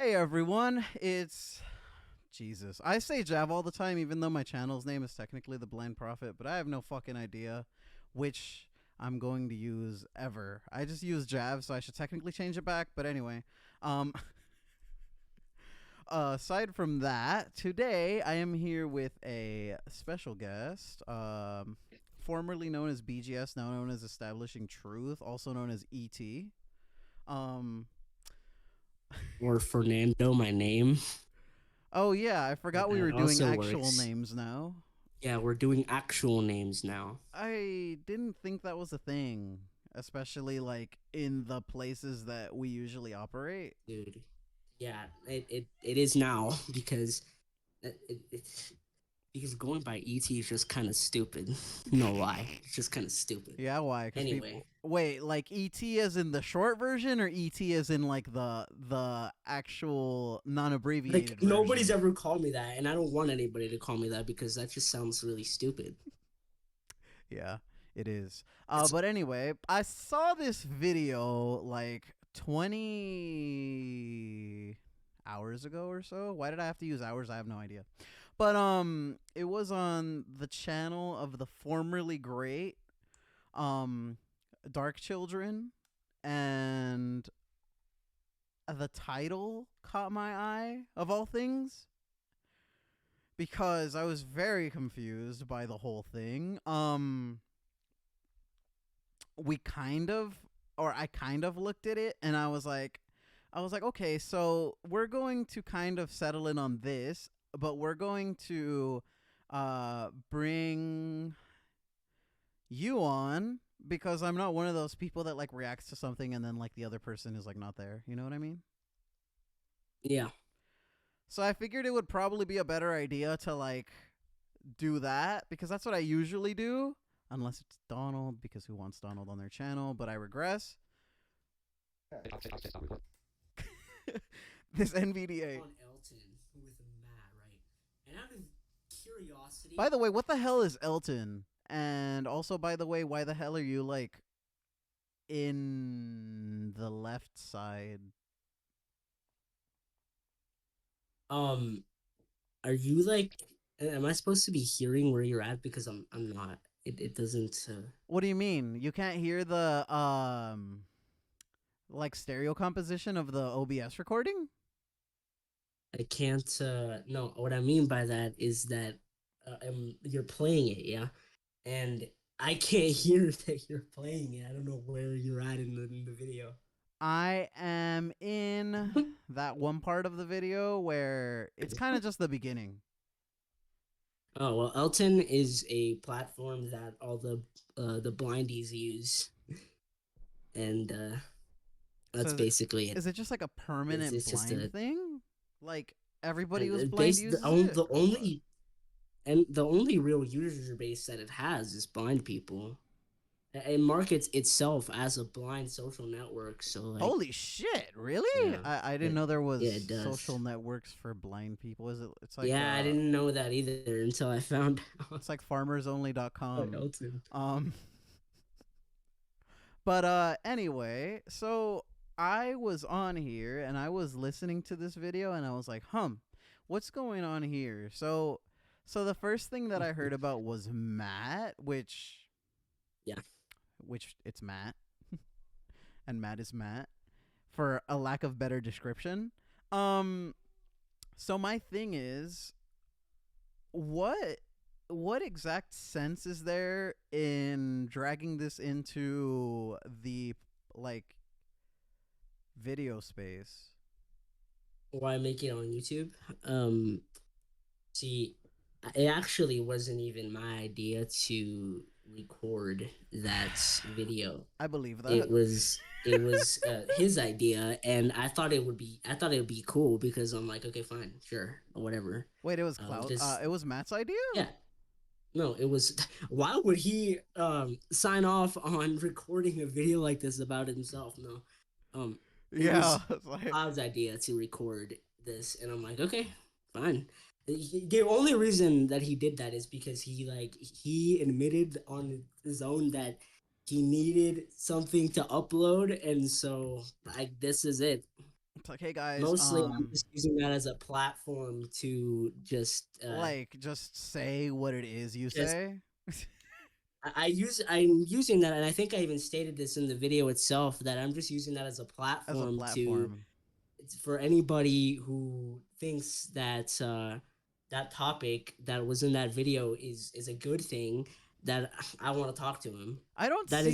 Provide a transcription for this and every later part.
Hey everyone, it's Jesus. I say Jav all the time, even though my channel's name is technically The Blind Prophet, but I have no fucking idea which I'm going to use ever. I just use Jav, so I should technically change it back. But anyway, um, aside from that, today I am here with a special guest, formerly known as BGS, now known as Establishing Truth, also known as ET. Um, Or Fernando, my name. oh yeah, I forgot we That were doing also actual works. names now. Yeah, we're doing actual names now, I didn't think that was a thing, especially like in the places that we usually operate. dude. Yeah, it is now because because going by ET is just kind of stupid. No lie, it's just kind of stupid. Yeah, why? Because Anyway, people wait, like ET as in the short version, or ET as in like the actual non-abbreviated like nobody's version. ever called me that, and I don't want anybody to call me that because that just sounds really stupid. Yeah, it is. It's But anyway, I saw this video like 20 hours ago or so. Why did I have to use hours? I have no idea. But it was on the channel of the formerly great um Dark Children, and the title caught my eye of all things because I was very confused by the whole thing. We kind of or I kind of looked at it and I was like, okay, so we're going to kind of settle in on this, but we're going to bring you on because I'm not one of those people that like reacts to something and then like the other person is like not there. You know what I mean? yeah. So I figured it would probably be a better idea to like do that because that's what I usually do. Unless it's Donald, because who wants Donald on their channel? But I regress. This NVDA. On Elton with Matt, right? And out of By curiosity, the way, what the hell is Elton? And also, by the way, why the hell are you like in the left side? um, are you like? Am I supposed to be hearing where you're at? Because I'm not. It doesn't. What do you mean? You can't hear the like stereo composition of the OBS recording? I can't. No, what I mean by that is that you're playing it, yeah, and I can't hear that you're playing it. I don't know where you're at in the video. I am in that one part of the video where it's kind of just the beginning. Oh well, Elton is a platform that all the blindies use, and So that's basically it. is it just like a permanent It's just blind a thing? Like everybody and who's blind base uses it the or what? only and the only real user base that it has is blind people. It markets itself as a blind social network, so like Holy shit, really? yeah, I didn't it know there was yeah it social does. networks for blind people. Is it it's like Yeah, I didn't know that either until I found out it's like farmersonly.com. Elton. Um but anyway, so I was on here and I was listening to this video and I was like, what's going on here?" So the first thing that I heard about was Matt, Yeah. which it's Matt, and Matt is Matt for a lack of better description. Um so my thing is, what what exact sense is there in dragging this into the like video space? Why make it on YouTube? Um, See, it actually wasn't even my idea to record that video. I believe that. It was his idea, and I thought it would be cool because I'm like, okay, fine, sure, or whatever. Wait, it was Cloud. Just It was Matt's idea. yeah, no, it was. Why would he sign off on recording a video like this about himself? No, um, it Yeah, was it's like Cloud's idea to record this, and I'm like, okay, fine. The only reason that he did that is because he admitted on his own that he needed something to upload, and so like this is it. It's like, hey guys, Mostly, I'm just using that as a platform to like just say what it is you just say. I'm using that, and I think I even stated this in the video itself that I'm just using that as a As a platform to platform. for anybody who thinks that that topic that was in that video is a good thing, that I want to talk to him. I don't That see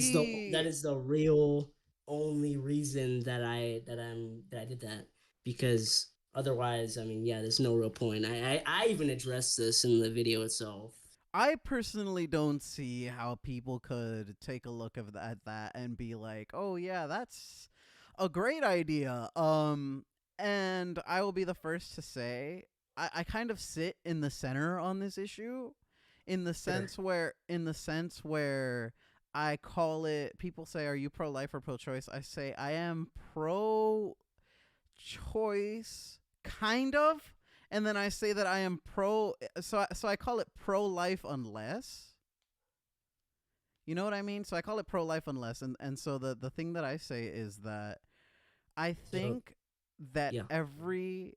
is the real only reason that I did that, because otherwise, I mean, yeah, there's no real point. I even addressed this in the video itself. I personally don't see how people could take a look at that and be like, "Oh yeah, that's a great idea." And I will be the first to say I kind of sit in the center on this issue, Sure. in the sense where I call it. People say, "Are you pro life or pro choice?" I say I am pro choice, kind of, and then I say that I am pro. So I call it pro life unless. You know what I mean? So I call it pro life unless, and so the thing that I say is that I So think that yeah, every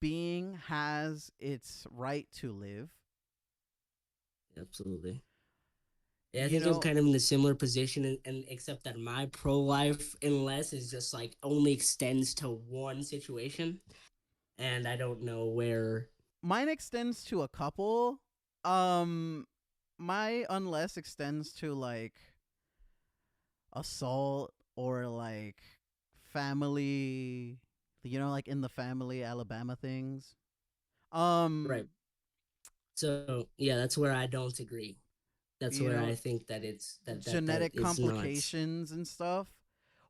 being has its right to live. absolutely. Yeah, I You think I'm know, kind of in a similar position, and except that my pro life unless is just like only extends to one situation, and I don't know where. mine extends to a couple. Um, my unless extends to like assault or like family, like in the family Alabama things. Right. Um, So yeah, that's where I don't agree. That's you where know, I think that that genetic it's not. complications and stuff.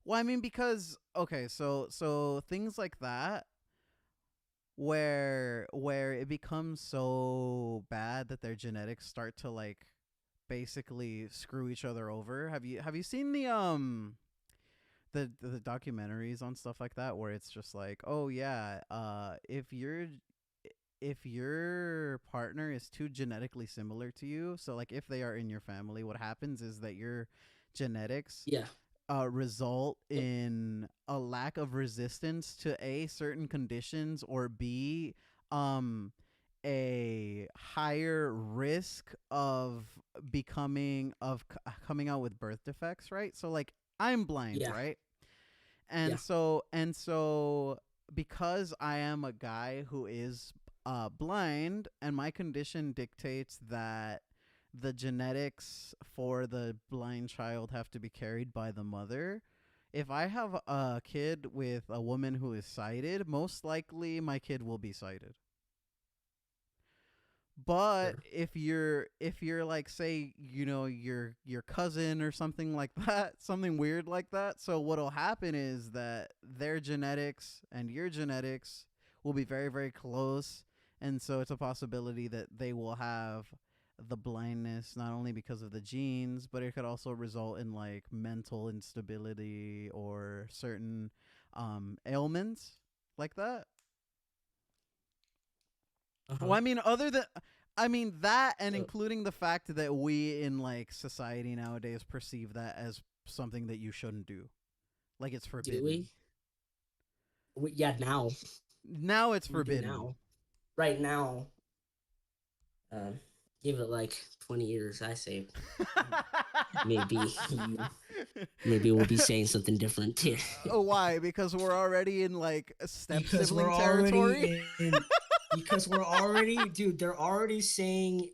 Well, I mean because okay, so things like that where it becomes so bad that their genetics start to like basically screw each other over. Have you seen the documentaries on stuff like that where it's just like, oh yeah, if your partner is too genetically similar to you, so like if they are in your family, what happens is that your genetics Yeah. result Yep. in a lack of resistance to a certain conditions, or b um a higher risk of coming out with birth defects, right? So like I'm blind, Yeah. right? Yeah. And so because I am a guy who is blind, and my condition dictates that the genetics for the blind child have to be carried by the mother. If I have a kid with a woman who is sighted, most likely my kid will be sighted. But Sure. if you're like, say, your cousin or something like that, something weird like that, so what'll happen is that their genetics and your genetics will be very very close, and so it's a possibility that they will have the blindness, not only because of the genes, but it could also result in like mental instability or certain ailments like that. Uh Well, huh. I mean that, and So including the fact that we in like society nowadays perceive that as something that you shouldn't do, like it's do forbidden. yeah, now Now it's we do forbidden. now. Right now, uh, give it like 20 years. I say maybe you maybe we'll be saying something different here. Oh, why? Because we're already in like step Because sibling we're territory. already in because we're already dude, they're already saying,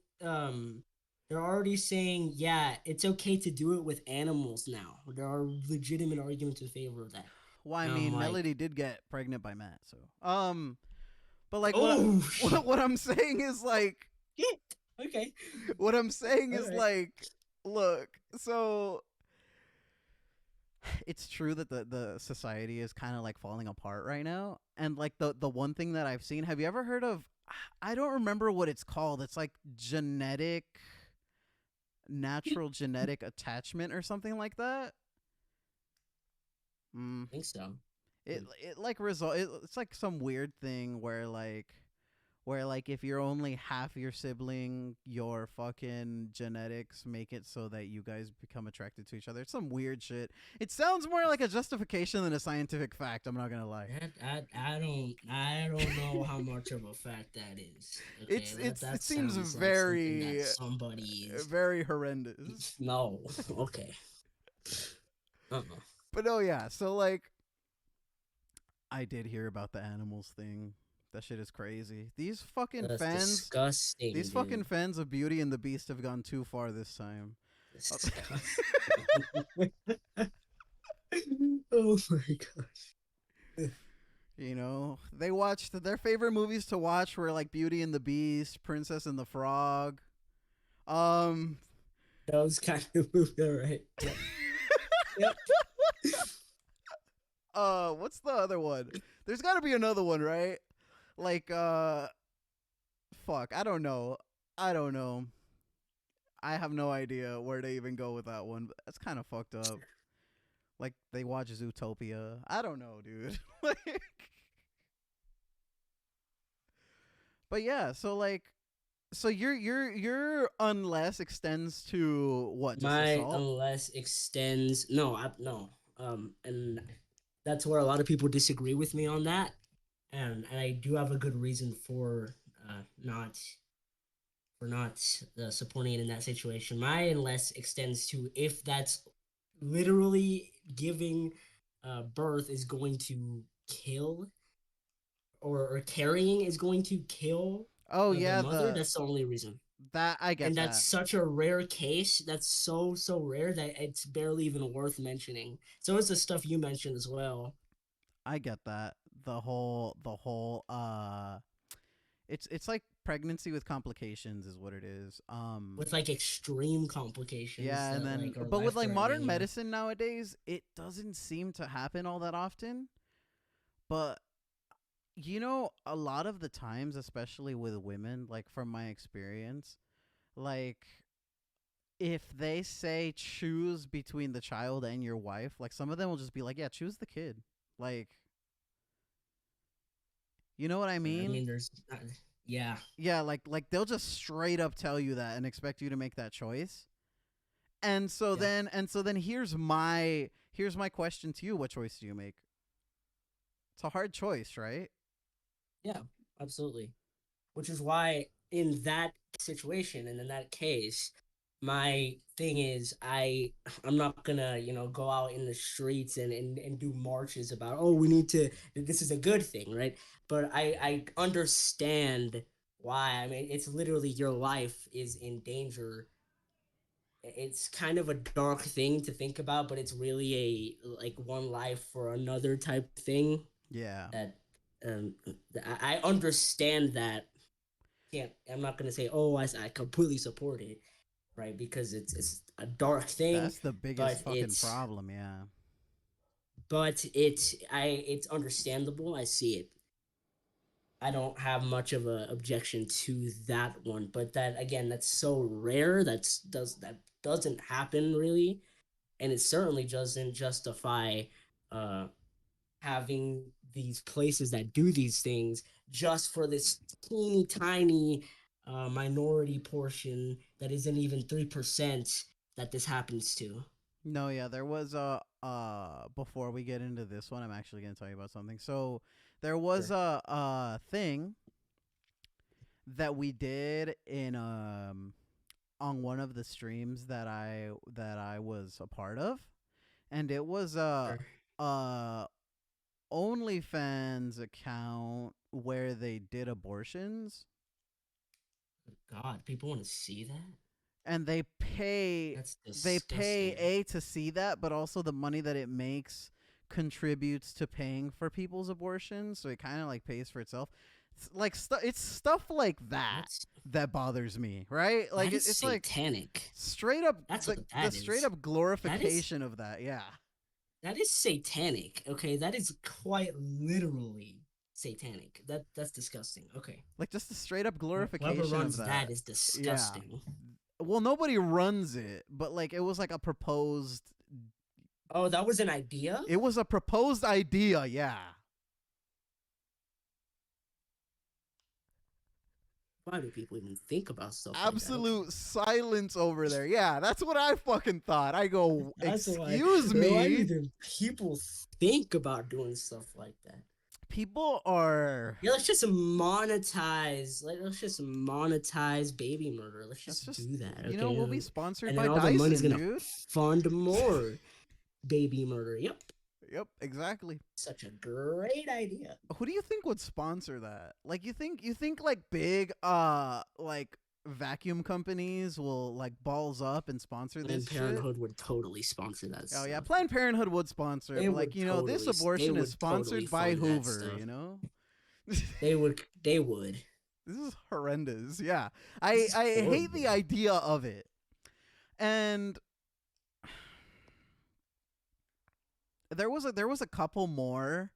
yeah, it's okay to do it with animals now. There are legitimate arguments in favor of that. Well, I And I'm mean, like, Melody did get pregnant by Matt, so but like oh what I'm saying is like shit. Okay. what I'm saying All is right. like, look, so it's true that the society is kind of like falling apart right now, and like the one thing that I've seen, have you ever heard of, I don't remember what it's called, it's like natural genetic attachment or something like that. I think so. It like result it's like some weird thing where like where like if you're only half your sibling, your fucking genetics make it so that you guys become attracted to each other. It's some weird shit. It sounds more like a justification than a scientific fact. I'm not gonna lie. I don't know how much of a fact that is. Okay, It that seems sounds like something that very somebody is. very horrendous. No, okay. But oh yeah, so like I did hear about the animals thing. That shit is crazy. That's disgusting, These fucking dude. fans of Beauty and the Beast have gone too far this time. Disgusting. Oh my god. You know, they watched their favorite movies to watch were like Beauty and the Beast, Princess and the Frog. Um, Those kind of movies, right? Yep. Yep. what's the other one? There's got to be another one, right? Like, fuck, I don't know. I don't know. I have no idea where to even go with that one. But that's kind of fucked up. Like they watch Zootopia. I don't know, dude. Like, but yeah, so like, so your unless extends to what? Just My assault? unless extends no. And that's where a lot of people disagree with me on that. And I do have a good reason not supporting it in that situation. My unless extends to if that's literally giving birth is going to kill or carrying is going to kill Oh the yeah, mother. the That's the only reason. that I And get that's that. such a rare case. That's so rare that it's barely even worth mentioning. So is the stuff you mentioned as well, I get that. The whole it's like pregnancy with complications is what it is. with like extreme complications Yeah, and that then like are but with life like modern threatening. Yeah, medicine nowadays, it doesn't seem to happen all that often. But you know, a lot of the times, especially with women, like from my experience, like if they say choose between the child and your wife, like some of them will just be like, yeah, choose the kid. Like, you know what I I mean? mean, yeah, Yeah, like they'll just straight up tell you that and expect you to make that choice. yeah, And so then here's my question to you. What choice do you make? It's a hard choice, right? yeah, absolutely. Which is why in that situation and in that case, my thing is I'm not gonna go out in the streets and do marches about, oh, we need to, this is a good thing, right? But I understand why. I mean, it's literally your life is in danger. It's kind of a dark thing to think about, but it's really a like one life for another type thing Yeah. that um I understand that. Can't, I'm not gonna say, oh, I completely support it, right? Because it's a dark thing, That's the biggest but fucking problem, yeah. it's understandable. I see it. I don't have much of a objection to that one, but that again, that's so rare. That doesn't happen really, and it certainly doesn't justify uh having these places that do these things just for this teeny tiny minority portion that isn't even 3% that this happens to. No, yeah, there was a before we get into this one, I'm actually going to tell you about something. So, there was Sure. a thing that we did in on one of the streams that I was a part of, and it was Sure. a OnlyFans account where they did abortions, God, people want to see that? and That's they pay disgusting. a to see that, but also the money that it makes contributes to paying for people's abortions, so it kind of like pays for itself. It's stuff like that That's that bothers me, right? Like that is it's like satanic. straight up That's the what the that straight is. up That is glorification of that. Yeah. that is satanic. Okay, that is quite literally satanic. That's disgusting. Okay. Like just the straight up Whoever glorification of runs that. that is Yeah. disgusting. Well, nobody runs it, but like it was like a proposed. Oh, that was an idea? It was a proposed idea. Yeah. Why do people even think about stuff like that? Okay. Absolute silence over there. Yeah, that's what I fucking thought. I go, That's excuse why do me. even people think about doing stuff like that? People are. Yeah, let's just monetize. Like, let's just monetize baby murder. Let's That's just just, do that, you know, okay? we'll be sponsored And then by all the money's Dyson, gonna dude. fund more baby murder. Yep, Yep, exactly. such a great idea. Who do you think would sponsor that? Like you think like big like vacuum companies will like balls up and sponsor Planned this shit? Parenthood would totally sponsor that Oh yeah, stuff. Planned Parenthood would sponsor it, They but like, would you know, this totally, they abortion is would totally sponsored by fund that Hoover, stuff. you know? They would. This is horrendous. Yeah. This I is I hate horrible. the idea of it. And there was a couple more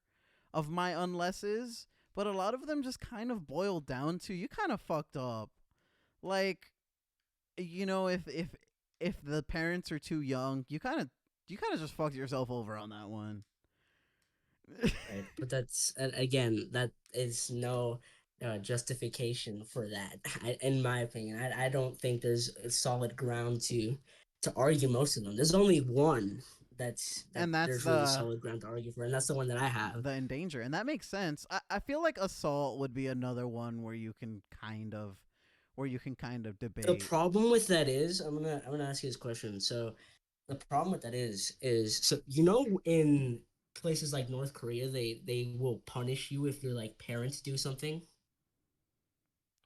of my unlesses, but a lot of them just kind of boiled down to you kind of fucked up. Like, you know, if the parents are too young, you kind of just fucked yourself over on that one. Right, but that's again, that is no justification for that. In my opinion, I don't think there's a solid ground to argue most of them. There's only one that And that's there's really the solid ground to argue for, and that's the one that I have. the endanger, and that makes sense. I feel like assault would be another one where you can kind of The debate. problem with that is, I'm gonna ask you this question. So the problem with that is so you know, in places like North Korea, they will punish you if your like parents do something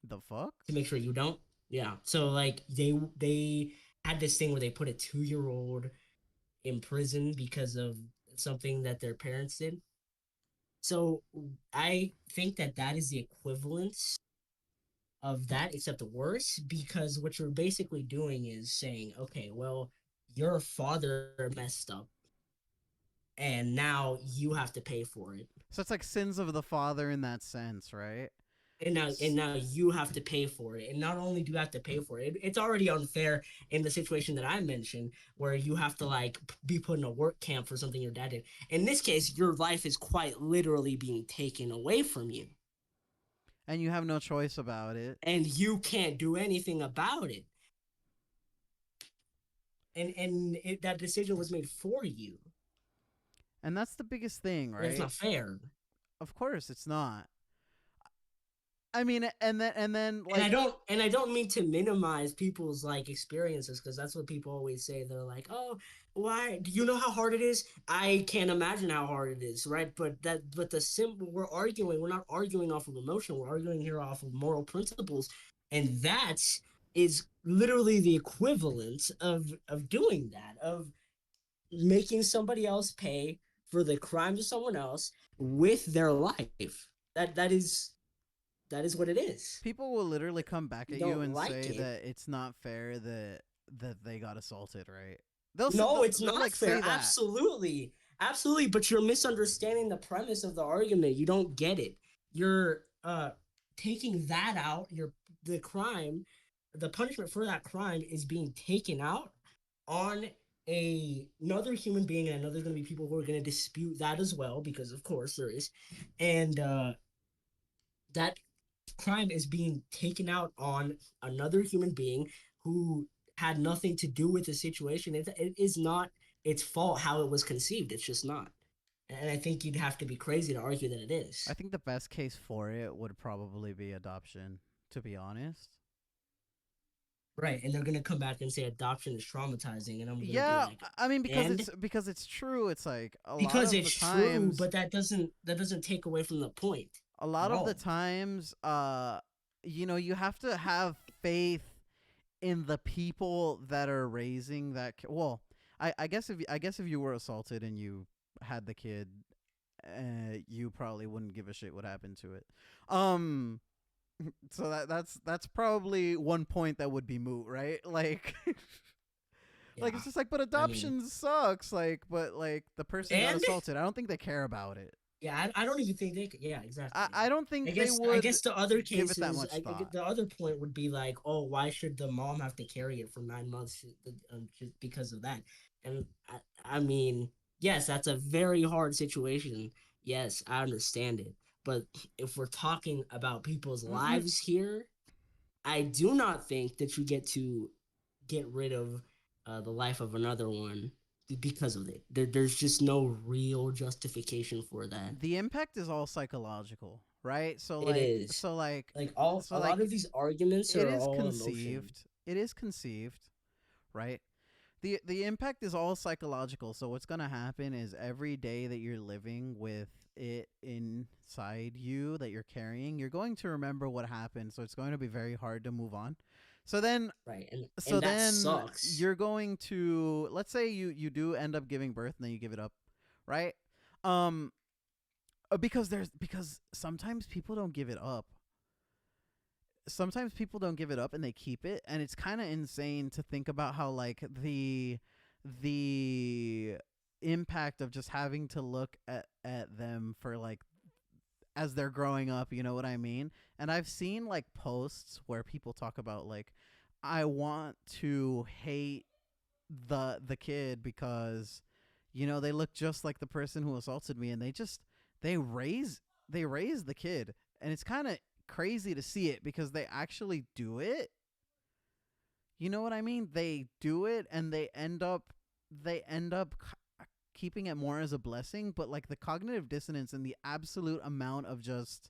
The fuck? to make sure you don't. Yeah. So like they had this thing where they put a 2-year old in prison because of something that their parents did. So I think that that is the equivalent of that, except worse, because what you're basically doing is saying, okay, well, your father messed up, and now you have to pay for it. So it's like sins of the father in that sense, right? And now you have to pay for it. And not only do you have to pay for it, it's already unfair in the situation that I mentioned, where you have to like be put in a work camp for something your dad did. In this case, your life is quite literally being taken away from you, And you have no choice about it. and you can't do anything about it. That decision was made for you. And that's the biggest thing, That's right? not fair. Of course it's not. I mean, and then and I like don't and I don't mean to minimize people's like experiences, because that's what people always say. They're like, "Oh, why? Do you know how hard it is?" I can't imagine how hard it is, right? But the simple we're arguing. We're not arguing off of emotion. We're arguing here off of moral principles, and that is literally the equivalent of doing that, of making somebody else pay for the crimes of someone else with their life. That is what it is. people will literally come back You at you don't and like say it. that it's not fair that they got assaulted, right? They'll No, they'll, it's they'll not like fair. say that. Absolutely. Absolutely. But you're misunderstanding the premise of the argument. You don't get it. You're taking that out. The crime, the punishment for that crime is being taken out on another human being, and I know there's gonna be people who are gonna dispute that as well, because of course there is. And that crime is being taken out on another human being who had nothing to do with the situation. It is not its fault how it was conceived. It's just not. And I think you'd have to be crazy to argue that it I is. think the best case for it would probably be adoption, to be honest. Right. And they're going to come back and say adoption is traumatizing. And I'm going to be Yeah, like, I mean because and it's true. It's like a lot because of the it's true, times but that doesn't take away from the point a at lot of the all. times you have to have faith in the people that are raising well, I guess if you were assaulted and you had the kid, you probably wouldn't give a shit what happened to it. Um so that's probably one point that would be moot, right? Like like Yeah. it's just like, but I mean, adoption sucks, like, but like the person got and assaulted. I don't think they care about it. yeah, I don't even think they could. Yeah, exactly. I don't I think they guess I would guess the other give it that cases, much thought. the other point would be like, oh, why should the mom have to carry it for 9 months just because of that? And I mean, yes, that's a very hard situation. Yes, I understand it. But if we're talking about people's Mm-mm. lives here, I do not think that you get to get rid of the life of another one because of it. There's just no real justification for that. The impact is all psychological, right? So It like is so like like all so a lot like of these arguments it are is all emotion. conceived. It is conceived, right? The impact is all psychological. So what's going to happen is every day that you're living with it inside you that you're carrying, you're going to remember what happened. So it's going to be very hard to move on. So then Right, so and that then sucks. you're going to, let's say you do end up giving birth and then you give it up, right? Um because sometimes people don't give it up. Sometimes people don't give it up and they keep it, and it's kind of insane to think about how like the impact of just having to look at them for like as they're growing up, you know what I mean? And I've seen like posts where people talk about like, I want to hate the kid because they look just like the person who assaulted me, and they raise they raise the kid, and it's kind of crazy to see it because they actually do it. You know what I mean? They do it and they end up keeping it more as a blessing, but like the cognitive dissonance and the absolute amount of just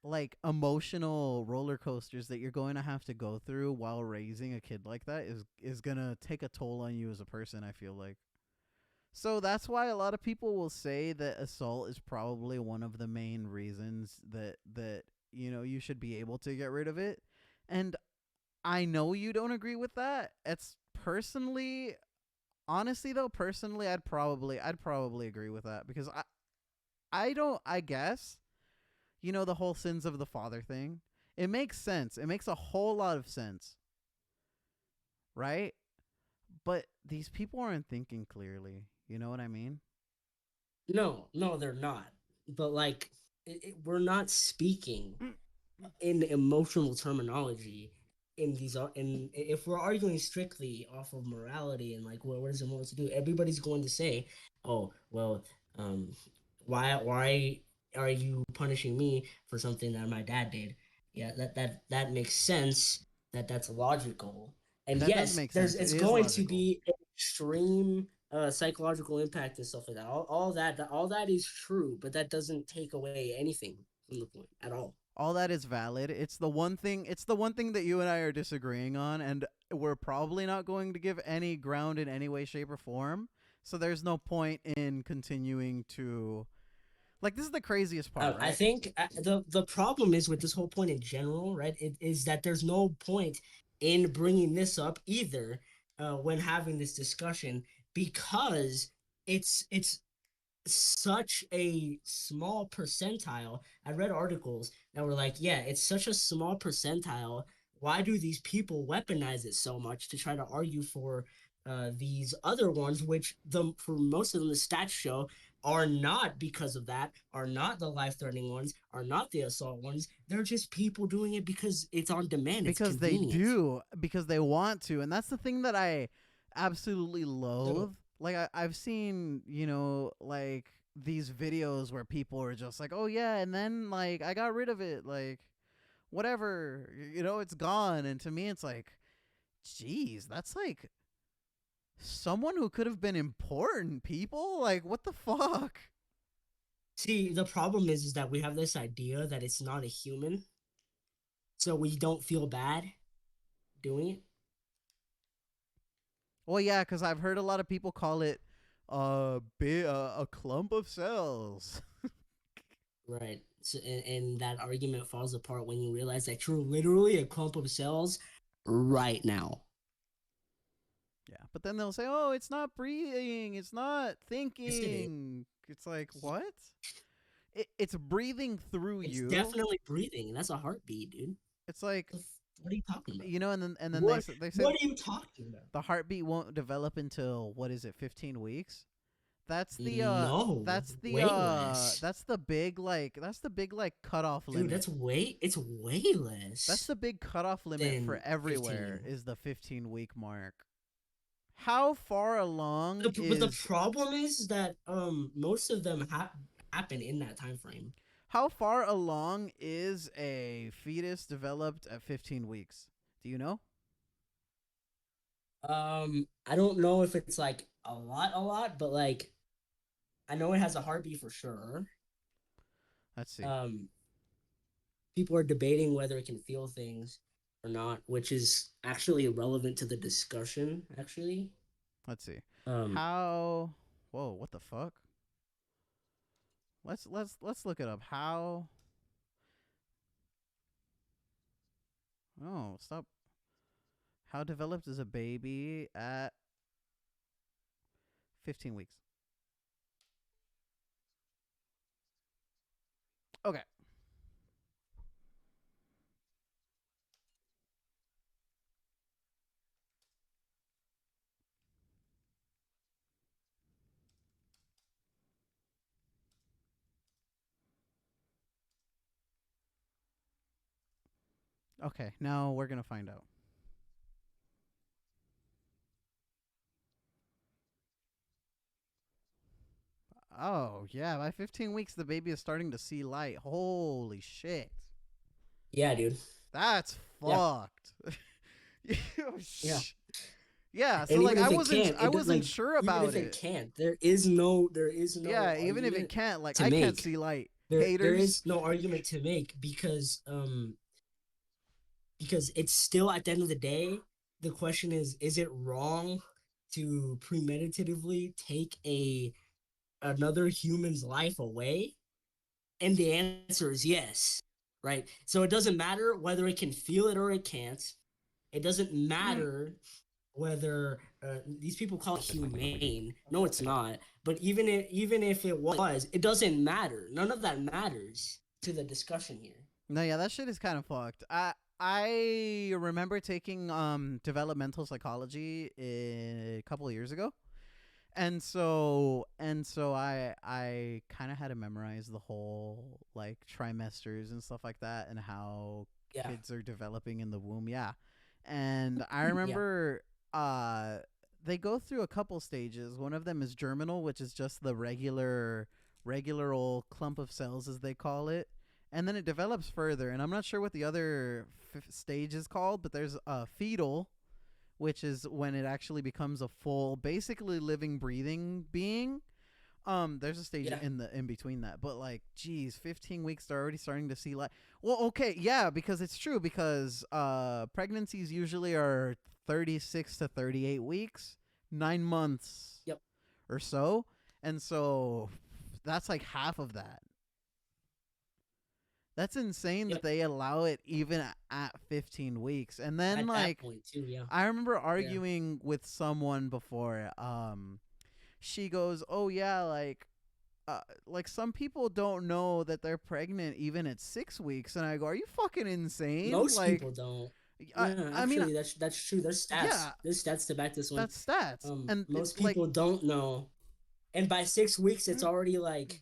like emotional roller coasters that you're going to have to go through while raising a kid like that is going to take a toll on you as a person, I feel like. So that's why a lot of people will say that assault is probably one of the main reasons that you should be able to get rid of it. And I know you don't agree with that. It's personally, honestly though, personally I'd probably agree with that because I don't, I guess, the whole sins of the father thing. It makes sense. It makes a whole lot of sense, right? But these people aren't thinking clearly. You know what I mean? No, no, they're not. But like, we're not speaking in emotional terminology in these in if we're arguing strictly off of morality and like what is it more to do, everybody's going to say, oh well, um why are you punishing me for something that my dad did? Yeah, that makes sense, that's logical. And That does yes, make there's sense. It it's is going to logical. be an extreme psychological impact and stuff like that. All that is true, but that doesn't take away anything from the point at all. All that is valid. It's the one thing that you and I are disagreeing on, and we're probably not going to give any ground in any way, shape, or form. So there's no point in continuing to, like, this is the craziest part, I right? think the problem is with this whole point in general, right? It is that there's no point in bringing this up either when having this discussion because it's such a small percentile. I read articles that were like, yeah, it's such a small percentile. Why do these people weaponize it so much to try to argue for these other ones, which for most of them the stats show are not because of that, are not the life-threatening ones, are not the assault ones. They're just people doing it because it's on demand, it's Because they convenient. do, because they want to, and that's the thing that I absolutely So loathe. Like I've seen, like these videos where people are just like, "Oh yeah," and then like I got rid of it, like whatever, it's gone. And to me, it's like, geez, that's like someone who could have been important. People, like, what the fuck? see, the problem is that we have this idea that it's not a human, so we don't feel bad doing it. Well, yeah, because I've heard a lot of people call it a clump of cells. Right. So, and that argument falls apart when you realize that you're literally a clump of cells right now. Yeah, but then they'll say, "Oh, it's not breathing, it's not Yes, it is. thinking." It's like, what? It's breathing through It's you. definitely breathing. That's a heartbeat, dude. It's like, What are you talking about? and then they What they say What are you talking about? the heartbeat won't develop until, what is it, 15 weeks? That's the No, way less, that's the big like cutoff dude. limit. It's way That's less the big cutoff limit for than everywhere 15. is the 15-week mark. How far along But the is problem is that most of them happen in that time frame. How far along is a fetus developed at 15 weeks? Do you know? I don't know if it's like a lot, but like I know it has a heartbeat for sure. Let's see. Um, People are debating whether it can feel things or not, which is actually irrelevant to the discussion. Actually, Let's see. um, How? Whoa! What the fuck? Let's look it up. How? Oh, stop. How developed is a baby at 15 weeks? Okay. Okay. Now we're gonna find out. Oh yeah, by 15 weeks the baby is starting to see light. Holy shit. yeah, dude. That's Yeah, fucked. yeah. Yeah, so And like even I if it wasn't can't, I it wasn't like sure even about if it it. can't, there is no Yeah, even if it argument can't, like to I can't make. see light. There Haters. is no argument to make because it's still at the end of the day, the question is it wrong to premeditatively take a another human's life away? And the answer is yes, right? So it doesn't matter whether it can feel it or it can't. It doesn't matter whether these people call it humane. No, it's not. But even if it was, it doesn't matter. None of that matters to the discussion here. No, yeah, that shit is kind of fucked. I remember taking developmental psychology a couple of years ago. And so I kind of had to memorize the whole like trimesters and stuff like that and how Yeah, kids are developing in the womb. Yeah. And I yeah, remember uh they go through a couple stages. One of them is germinal, which is just the regular old clump of cells as they call it. And then it develops further, and I'm not sure what the other stage is called, but there's a fetal, which is when it actually becomes a full, basically living, breathing being. There's a stage yeah, in between that, but like, geez, 15 weeks they're already starting to see light. Well, okay, yeah, because it's true because pregnancies usually are 36 to 38 weeks, 9 months yep, or so, and so that's like half of that. That's insane that yep. they allow it even at 15 weeks. And then At that like point too, yeah, I remember yeah. arguing with someone before. She goes, "Oh yeah, like some people don't know that they're pregnant even at 6 weeks." And I go, "Are you fucking insane?" Most Like, people don't. I No, I mean, actually, that's true. There's stats. yeah, There's stats to back this one. that's stats, and Most like, people don't know, and by 6 weeks, it's already like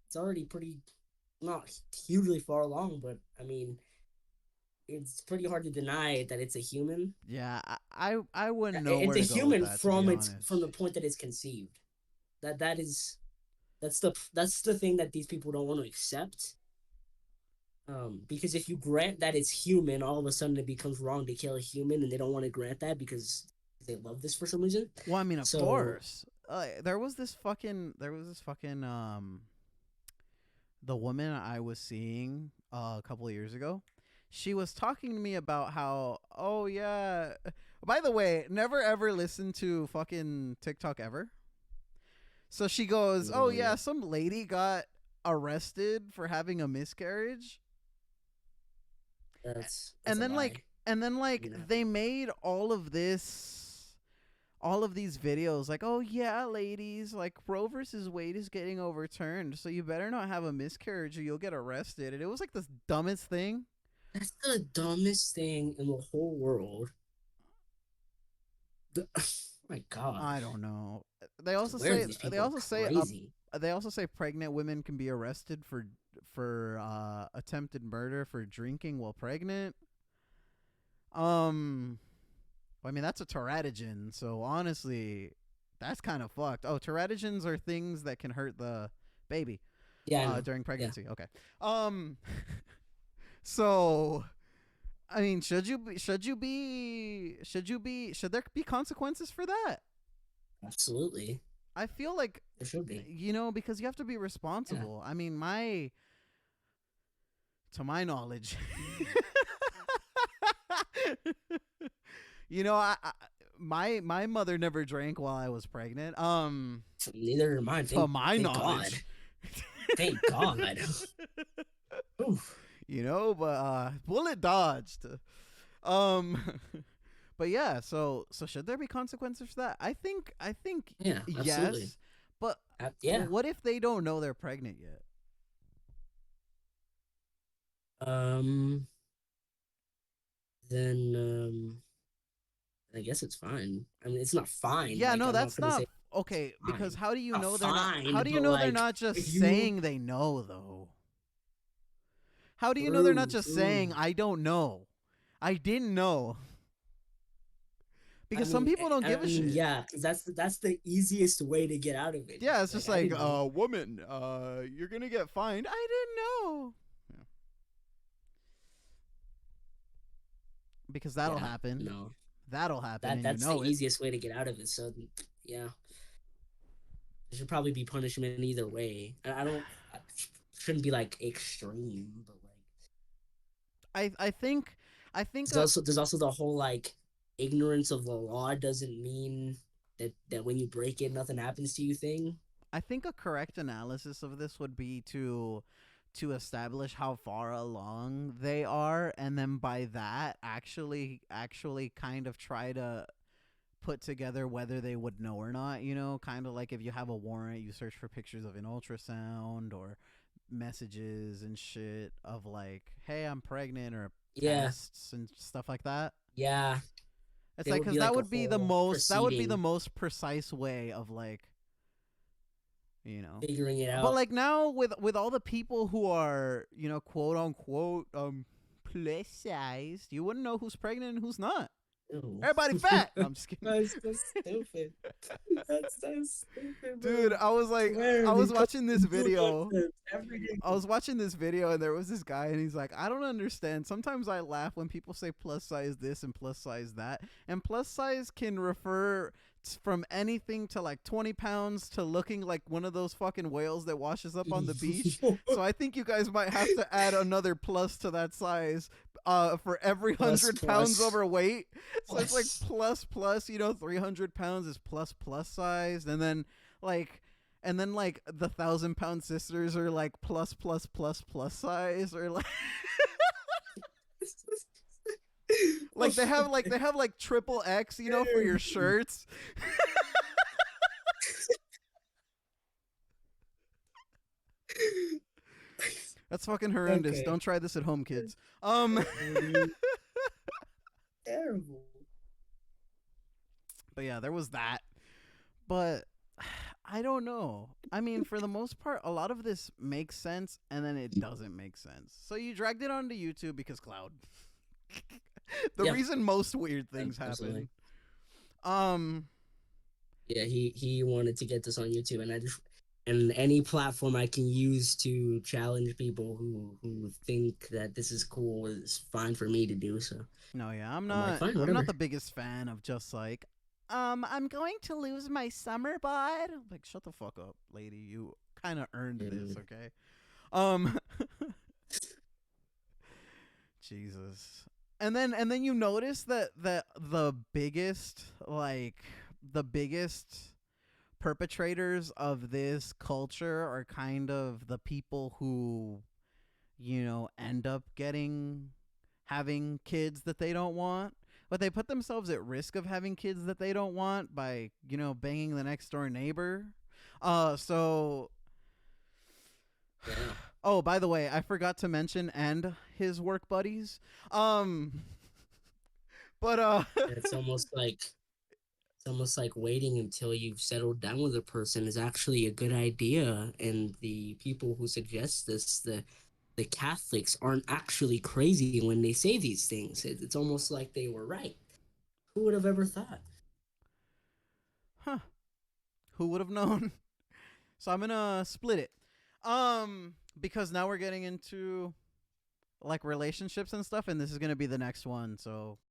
it's already pretty not hugely far along, but I mean, it's pretty hard to deny that it's a human. yeah, I wouldn't know It's where a to go with human that, to be from honest. the point that it's conceived. That is that's the thing that these people don't want to accept. Because if you grant that it's human, all of a sudden it becomes wrong to kill a human, and they don't want to grant that because they love this for some reason. Well, I mean, of So course. There was this fucking the woman I was seeing a couple of years ago. She was talking to me about how, oh yeah. By the way, never ever listen to fucking TikTok ever. So she goes, "Oh no, yeah, yeah, some lady got arrested for having a miscarriage." that's And a then lie. like and then It like didn't they happen. made all of these videos like, "Oh yeah, ladies, like Roe versus Wade is getting overturned, so you better not have a miscarriage or you'll get arrested." And it was like this dumbest thing. That's the dumbest thing in the whole world. Oh my God, I don't know. I swear these They people are also say crazy. they also say pregnant women can be arrested for attempted murder for drinking while pregnant. Um, I mean that's a teratogen, so honestly, that's kind of fucked. Oh, teratogens are things that can hurt the baby. Yeah, I know. during Yeah, pregnancy. Okay. Um so I mean, should there be consequences for that? absolutely. I feel like, There should be. because you have to be Yeah. responsible. I mean, to my knowledge, I my mother never drank while I was pregnant. Neither am I. To my Thank God. knowledge. Thank God. Oof. But bullet dodged. Um but yeah, so should there be consequences for that? I think Yeah, absolutely. yes, but Yeah. what if they don't know they're pregnant yet? Um. Then I guess it's fine. I mean, it's not fine. Yeah, Like no, I'm not that's gonna say not it's okay, because fine. how do you Not know they're not how fine, do you but know they're like not just if you saying they know though? How do you know they're not true, just saying true. I don't know? I didn't know. Because some people don't give a shit. Yeah, because that's the easiest way to get out of it. Yeah, it's Like just I like, didn't know. woman, you're gonna get fined. I didn't know. Yeah. Because that'll Yeah, happen. no, That'll happen, that and you that's the know it. easiest way to get out of it. So yeah, there should probably be punishment either way. I don't I shouldn't be like extreme, but like I think there's also the whole like ignorance of the law doesn't mean that when you break it nothing happens to you thing. I think a correct analysis of this would be to establish how far along they are, and then by that actually kind of try to put together whether they would know or not, kind of like if you have a warrant, you search for pictures of an ultrasound or messages and shit of like, hey, I'm pregnant, or Yeah, tests and stuff like that. yeah. It's There like, would cuz be like a whole that would be the proceeding most precise way of like, you know. figuring it But out. like now with all the people who are, quote unquote plus sized, you wouldn't know who's pregnant and who's not. Ew. Everybody fat. No, I'm just kidding. That's so stupid. That's so stupid, Dude, bro. Swear, I was these watching this video. nonsense every day. I was watching this video and there was this guy and he's like, I don't understand. Sometimes I laugh when people say plus size this and plus size that. And plus size can refer from anything to like 20 pounds to looking like one of those fucking whales that washes up on the beach. So I think you guys might have to add another plus to that size for every Plus, 100 pounds plus, overweight. So it's like plus. plus, 300 pounds is plus size. And then the 1,000 pound sisters are like plus size, or like they have like triple X, for your shirts. That's fucking horrendous. Okay. Don't try this at home, kids. Um, Terrible. but yeah, there was that. But I don't know. I mean, for the most part, a lot of this makes sense, and then it doesn't make sense. So you dragged it onto YouTube because cloud. The Yeah, reason most weird things absolutely. happen. Um, Yeah, he wanted to get this on YouTube, and I just and any platform I can use to challenge people who think that this is cool is fine for me to do. So no, yeah, I'm like, fine, I'm not whatever. the biggest fan of just like, I'm going to lose my summer bod. Like, shut the fuck up, lady. You kind of earned this, Mm, okay? Um, Jesus. And then you notice that the biggest perpetrators of this culture are kind of the people who, end up having kids that they don't want. But they put themselves at risk of having kids that they don't want by, banging the next door neighbor. So yeah, Oh, by the way, I forgot to mention and his work buddies. Um but it's almost like waiting until you've settled down with a person is actually a good idea. And the people who suggest this, the Catholics, aren't actually crazy when they say these things. It's almost like they were right. Who would have ever thought? huh, who would have known? So I'm going to split it. Because now we're getting into like relationships and stuff, and this is gonna be the next one. So